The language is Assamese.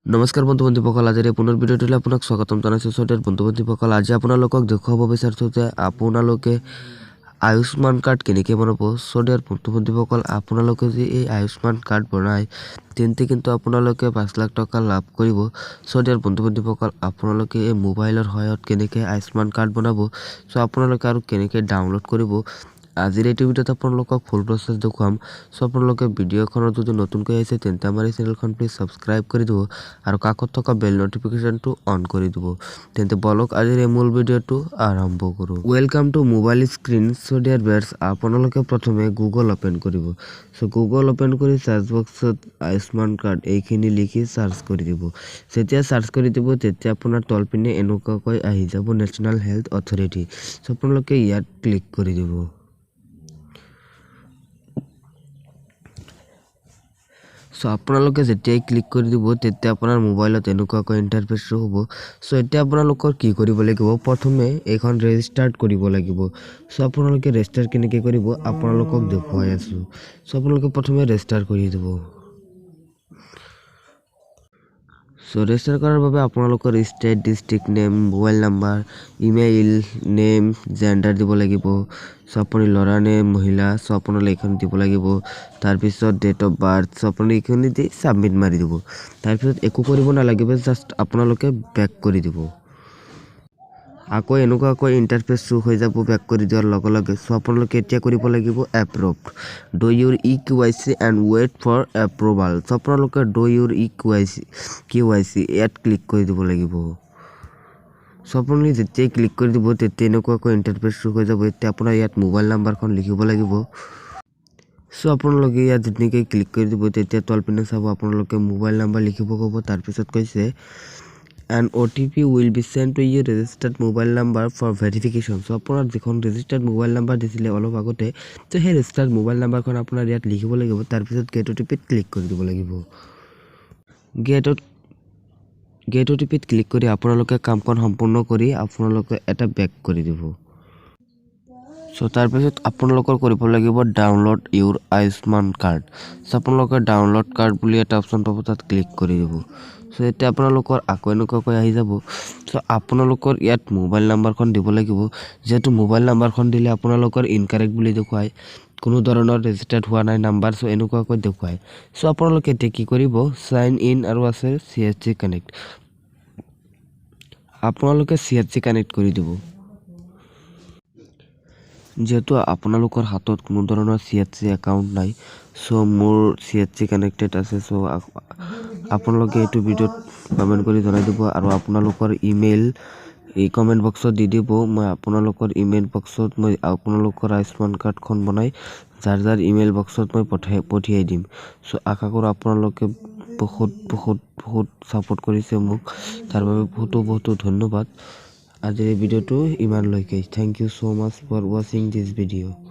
নমস্কাৰ বন্ধু-বান্ধৱীসকল, আজিৰ পুনৰ ভিডিঅ'টোলৈ আপোনাক স্বাগতম জনাইছোঁ। সৈতে বন্ধু-বান্ধৱীসকল, আজি আপোনালোকক দেখুৱাব বিচাৰিছোঁ যে আপোনালোকে আয়ুষ্মান কাৰ্ড কেনেকৈ বনাব। সৈতে বন্ধু-বান্ধৱীসকল, আপোনালোকে যদি এই আয়ুষ্মান কাৰ্ড বনায় তেন্তে কিন্তু আপোনালোকে 5 লাখ টকা লাভ কৰিব। সৈতে বন্ধু-বান্ধৱীসকল, আপোনালোকে এই মোবাইলৰ সহায়ত কেনেকৈ আয়ুষ্মান কাৰ্ড বনাব, আপোনালোকে আৰু কেনেকৈ ডাউনলোড কৰিব, আজিৰ এইটো ভিডিঅ'ত আপোনালোকক ফুল প্ৰচেছ দেখুৱাম। আপোনালোকে ভিডিঅ'খনত যদি নতুনকৈ আহিছে তেন্তে আমাৰ এই চেনেলখন প্লিজ ছাবস্ক্ৰাইব কৰি দিব আৰু কাষত থকা বেল নটিফিকেশ্যনটো অন কৰি দিব। তেন্তে বলক আজিৰ এই মূল ভিডিঅ'টো আৰম্ভ কৰোঁ। Welcome to mobile screen. So' dear viewers, আপোনালোকে প্ৰথমে গুগল অ'পেন কৰিব। চ' গুগল অ'পেন কৰি চাৰ্চ বক্সত আয়ুষ্মান কাৰ্ড এইখিনি লিখি চাৰ্চ কৰি দিব। যেতিয়া চাৰ্চ কৰি দিব তেতিয়া আপোনাৰ তলপিনে এনেকুৱাকৈ আহি যাব নেশ্যনেল হেল্থ অথৰিটি। চ' আপোনালোকে ইয়াত ক্লিক কৰি দিব। চ' আপোনালোকে যেতিয়াই ক্লিক কৰি দিব তেতিয়া আপোনাৰ মোবাইলত এনেকুৱাকৈ ইণ্টাৰফেচ শ্ব' হ'ব। চ' এতিয়া আপোনালোকৰ কি কৰিব লাগিব, প্ৰথমে এইখন ৰেজিষ্টাৰ্ট কৰিব লাগিব। চ' আপোনালোকে ৰেজিষ্টাৰ কেনেকৈ কৰিব আপোনালোকক দেখুৱাই আছোঁ। চ' আপোনালোকে প্ৰথমে ৰেজিষ্টাৰ কৰি দিব। চ' ৰেজিষ্টাৰ কৰাৰ বাবে আপোনালোকৰ state, district name, mobile number, email name, gender দিব লাগিব। চ' আপুনি ল'ৰা নে মহিলা, চ' আপোনালোকে এইখিনি দিব লাগিব। তাৰপিছত ডেট অফ বাৰ্থ, চ' আপুনি এইখিনি দি ছাবমিট মাৰি দিব। তাৰপিছত একো কৰিব নালাগিব, জাষ্ট আপোনালোকে বেক কৰি দিব। আকৌ এনেকুৱাকৈ ইণ্টাৰফেচ শ্ব' হৈ যাব বেক কৰি দিয়াৰ লগে লগে। চ' আপোনালোকে এতিয়া কৰিব লাগিব approved, do your EKYC and wait for approval. So' আপোনালোকে ডু ইউৰ EKYC ইয়াত ক্লিক কৰি দিব লাগিব। চ' আপুনি যেতিয়াই ক্লিক কৰি দিব তেতিয়া এনেকুৱাকৈ ইণ্টাৰফেচ শ্ব' হৈ যাব। এতিয়া আপোনাৰ ইয়াত মোবাইল নাম্বাৰখন লিখিব লাগিব। চ' আপোনালোকে ইয়াত যেনেকৈ ক্লিক কৰি দিব তেতিয়া তলপিনে চাব আপোনালোকে মোবাইল নাম্বাৰ লিখিব ক'ব। তাৰপিছত কৈছে and OTP will be send to your registered mobile number for verification. So' আপোনাৰ যিখন ৰেজিষ্টাৰ্ড মোবাইল নাম্বাৰ দিছিলে অলপ আগতে, চ' সেই ৰেজিষ্টাৰ্ড মোবাইল নাম্বাৰখন আপোনাৰ ইয়াত লিখিব লাগিব। তাৰপিছত গেট OTPত ক্লিক কৰি দিব লাগিব। গেট OTPত ক্লিক কৰি আপোনালোকে কামখন সম্পূৰ্ণ কৰি আপোনালোকে এটা বেক কৰি দিব। চ' তাৰপিছত আপোনালোকৰ কৰিব লাগিব ডাউনলোড ইউৰ আয়ুষ্মান কাৰ্ড। চ' আপোনালোকে ডাউনলোড কাৰ্ড বুলি এটা অপশ্যন পাব, তাত ক্লিক কৰি দিব। চ' এতিয়া আপোনালোকৰ আকৌ এনেকুৱাকৈ আহি যাব। চ' আপোনালোকৰ ইয়াত মোবাইল নাম্বাৰখন দিব লাগিব। যিহেতু মোবাইল নাম্বাৰখন দিলে আপোনালোকৰ ইনকাৰেক্ট বুলি দেখুৱায়, কোনো ধৰণৰ ৰেজিষ্টাৰ্ড হোৱা নাই নাম্বাৰ, চ' এনেকুৱাকৈ দেখুৱায়। চ' আপোনালোকে এতিয়া কি কৰিব, চাইন ইন আৰু আছে CHC কানেক্ট, আপোনালোকে CHC কানেক্ট কৰি দিব। যিহেতু আপোনালোকৰ হাতত কোনো ধৰণৰ CHC একাউণ্ট নাই, চ' মোৰ CHC কানেক্টেড আছে। চ' আপোনালোকে এইটো ভিডিঅ'ত কমেণ্ট কৰি জনাই দিব আৰু আপোনালোকৰ ইমেইল এই কমেণ্ট বক্সত দি দিব। মই আপোনালোকৰ ইমেইল বক্সত মই আপোনালোকৰ আয়ুষ্মান কাৰ্ডখন বনাই যাৰ ইমেইল বক্সত মই পঠিয়াই দিম। চ' আশা কৰোঁ আপোনালোকে বহুত ছাপোৰ্ট কৰিছে মোক, তাৰ বাবে বহুতো ধন্যবাদ। আজিৰ এই ভিডিঅ'টো ইমানলৈকে। Thank you so' much for ৱাচিং দিছ ভিডিঅ'।